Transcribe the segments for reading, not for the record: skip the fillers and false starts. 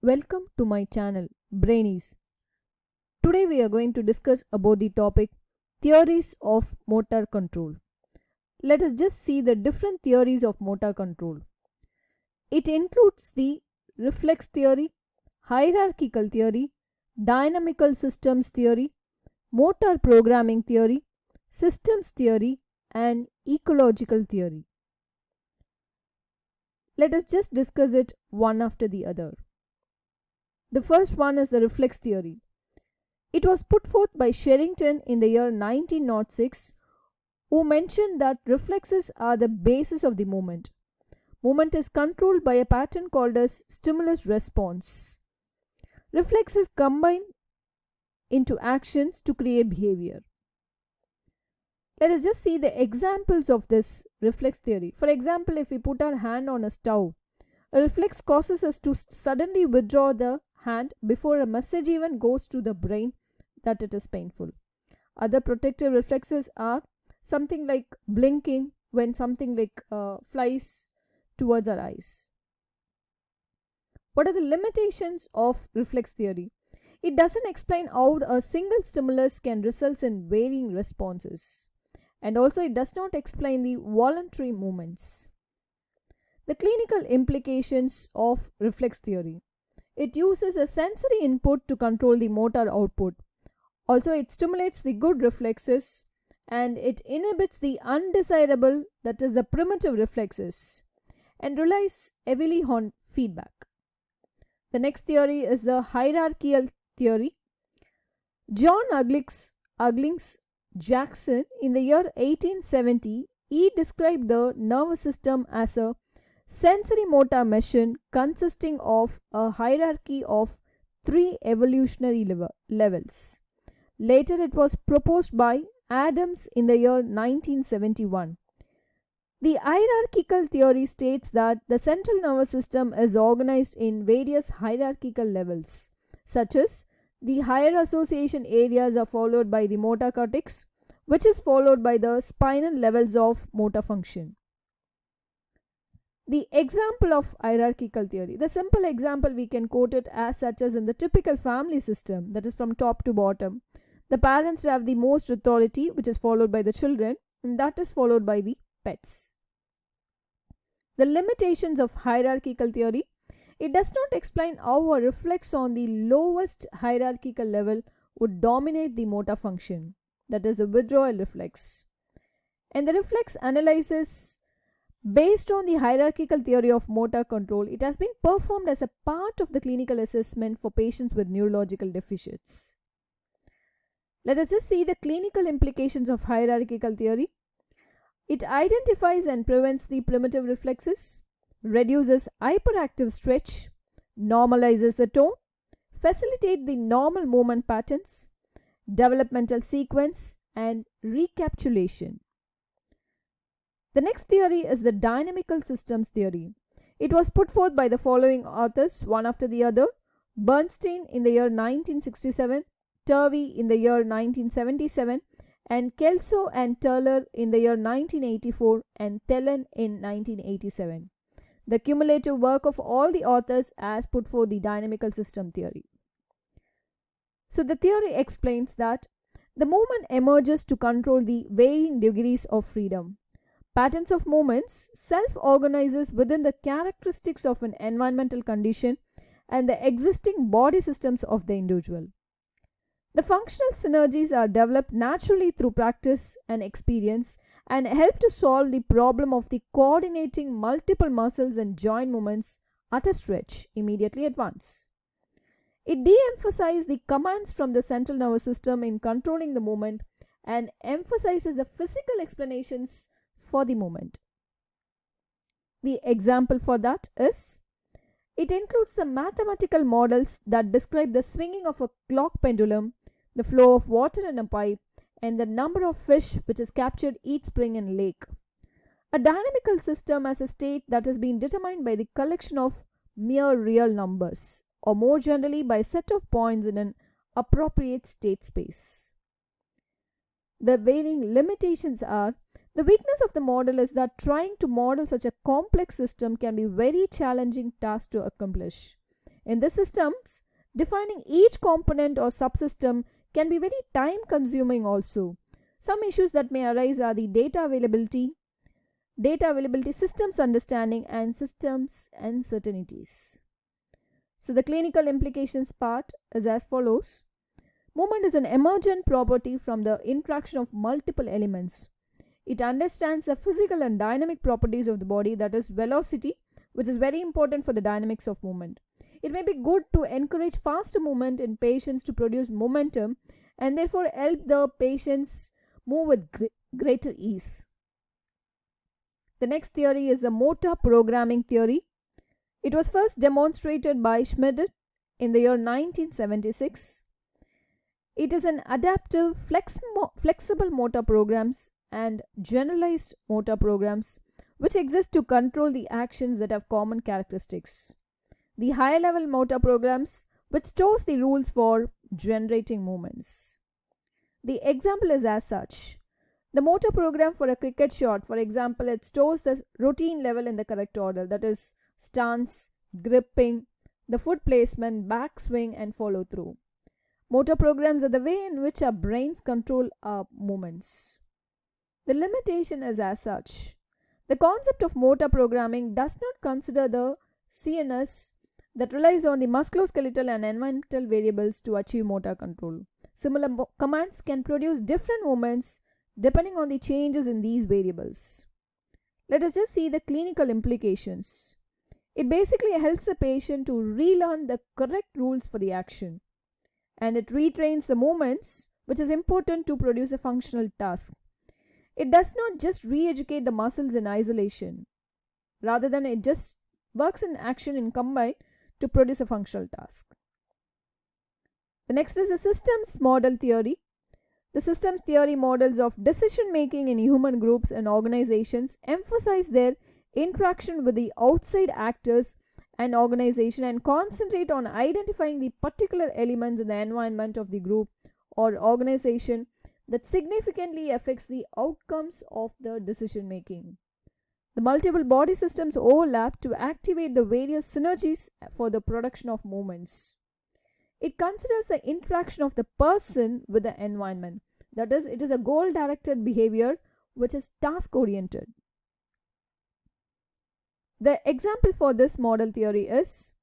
Welcome to my channel Brainies. Today we are going to discuss about the topic theories of motor control. Let us just see the different theories of motor control. It includes the reflex theory, hierarchical theory, dynamical systems theory, motor programming theory, systems theory, and ecological theory. Let us just discuss it one after the other. The first one is the reflex theory. It was put forth by Sherrington in the year 1906, who mentioned that reflexes are the basis of the movement. Movement is controlled by a pattern called as stimulus response. Reflexes combine into actions to create behavior. Let us just see the examples of this reflex theory. For example, if we put our hand on a stove, a reflex causes us to suddenly withdraw the hand before a message even goes to the brain that it is painful. Other protective reflexes are something like blinking when something like flies towards our eyes. What are the limitations of reflex theory? It doesn't explain how a single stimulus can result in varying responses. And also it does not explain the voluntary movements. The clinical implications of reflex theory. It uses a sensory input to control the motor output. Also, it stimulates the good reflexes and it inhibits the undesirable, that is the primitive reflexes, and relies heavily on feedback. The next theory is the hierarchical theory. John Uglings Jackson in the year 1870, he described the nervous system as a sensory motor machine consisting of a hierarchy of 3 evolutionary levels. Later it was proposed by Adams in the year 1971. The hierarchical theory states that the central nervous system is organized in various hierarchical levels, such as the higher association areas are followed by the motor cortex, which is followed by the spinal levels of motor function. The example of hierarchical theory. The simple example we can quote it as such as in the typical family system, that is from top to bottom. The parents have the most authority, which is followed by the children, and that is followed by the pets. The limitations of hierarchical theory. It does not explain how a reflex on the lowest hierarchical level would dominate the motor function, that is the withdrawal reflex. And the reflex analysis based on the hierarchical theory of motor control, it has been performed as a part of the clinical assessment for patients with neurological deficits. Let us just see the clinical implications of hierarchical theory. It identifies and prevents the primitive reflexes, reduces hyperactive stretch, normalizes the tone, facilitates the normal movement patterns, developmental sequence, and recapitulation. The next theory is the dynamical systems theory. It was put forth by the following authors, one after the other: Bernstein in the year 1967, Turvey in the year 1977, and Kelso and Turler in the year 1984, and Thelen in 1987. The cumulative work of all the authors has put forth the dynamical system theory. So the theory explains that the movement emerges to control the varying degrees of freedom. Patterns of movements self-organizes within the characteristics of an environmental condition and the existing body systems of the individual. The functional synergies are developed naturally through practice and experience and help to solve the problem of the coordinating multiple muscles and joint movements at a stretch immediately at once. It de-emphasizes the commands from the central nervous system in controlling the movement and emphasizes the physical explanations for the movement. The example for that is, it includes the mathematical models that describe the swinging of a clock pendulum, the flow of water in a pipe, and the number of fish which is captured each spring in a lake. A dynamical system has a state that has been determined by the collection of mere real numbers, or more generally by a set of points in an appropriate state space. The varying limitations are: the weakness of the model is that trying to model such a complex system can be a very challenging task to accomplish. In the systems, defining each component or subsystem can be very time consuming also. Some issues that may arise are the data availability, systems understanding, and systems uncertainties. So the clinical implications part is as follows. Movement is an emergent property from the interaction of multiple elements. It understands the physical and dynamic properties of the body, that is velocity, which is very important for the dynamics of movement. It may be good to encourage faster movement in patients to produce momentum and therefore help the patients move with greater ease. The next theory is the motor programming theory. It was first demonstrated by Schmidt in the year 1976. It is an adaptive, flexible motor programs and generalized motor programs which exist to control the actions that have common characteristics. The higher level motor programs which stores the rules for generating movements. The example is as such. The motor program for a cricket shot, for example, it stores the routine level in the correct order, that is stance, gripping, the foot placement, backswing, and follow through. Motor programs are the way in which our brains control our movements. The limitation is as such. The concept of motor programming does not consider the CNS that relies on the musculoskeletal and environmental variables to achieve motor control. Similar commands can produce different movements depending on the changes in these variables. Let us just see the clinical implications. It basically helps the patient to relearn the correct rules for the action, and it retrains the movements which is important to produce a functional task. It does not just re-educate the muscles in isolation, rather than it just works in action in combine to produce a functional task. The next is the systems model theory. The systems theory models of decision making in human groups and organizations emphasize their interaction with the outside actors and organization and concentrate on identifying the particular elements in the environment of the group or organization that significantly affects the outcomes of the decision making. The multiple body systems overlap to activate the various synergies for the production of movements. It considers the interaction of the person with the environment. That is, it is a goal-directed behavior which is task-oriented. The example for this model theory is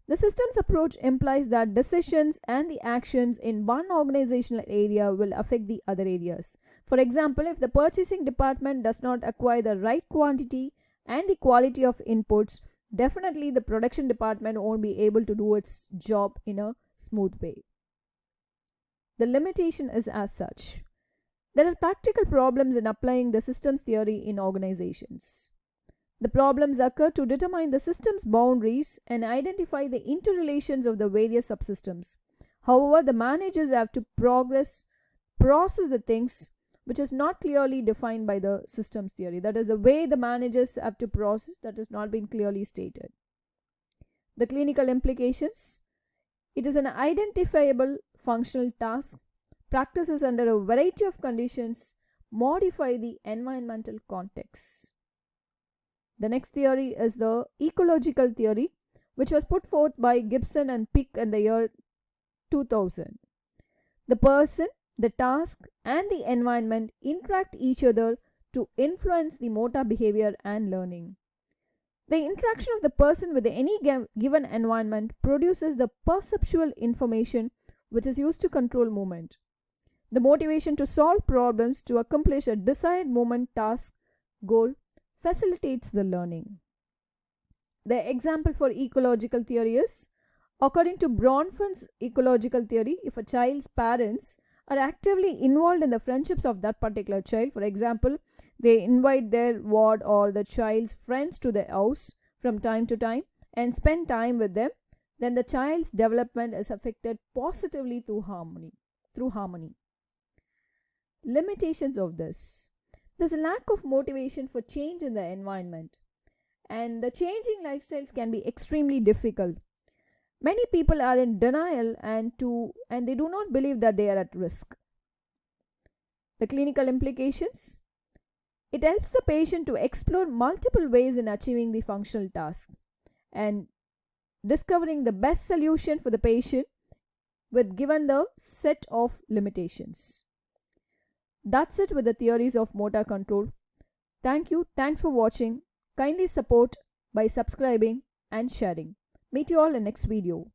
the systems approach implies that decisions and the actions in one organizational area will affect the other areas. For example, if the purchasing department does not acquire the right quantity and the quality of inputs, definitely the production department won't be able to do its job in a smooth way. The limitation is as such. There are practical problems in applying the systems theory in organizations. The problems occur to determine the system's boundaries and identify the interrelations of the various subsystems. However, the managers have to process the things which is not clearly defined by the systems theory. That is, the way the managers have to process that has not been clearly stated. The clinical implications. It is an identifiable functional task. Practices under a variety of conditions modify the environmental context. The next theory is the ecological theory, which was put forth by Gibson and Pick in the year 2000. The person, the task, and the environment interact each other to influence the motor behavior and learning. The interaction of the person with any given environment produces the perceptual information which is used to control movement. The motivation to solve problems to accomplish a desired movement task goal facilitates the learning. The example for ecological theory is, according to Bronfman's ecological theory, if a child's parents are actively involved in the friendships of that particular child, for example, they invite their ward or the child's friends to their house from time to time and spend time with them, then the child's development is affected positively through harmony. Limitations of this. There's a lack of motivation for change in the environment, and the changing lifestyles can be extremely difficult. Many people are in denial and they do not believe that they are at risk. The clinical implications. It helps the patient to explore multiple ways in achieving the functional task, and discovering the best solution for the patient with given the set of limitations. That's it with the theories of motor control. Thank you. Thanks for watching. Kindly support by subscribing and sharing. Meet you all in next video.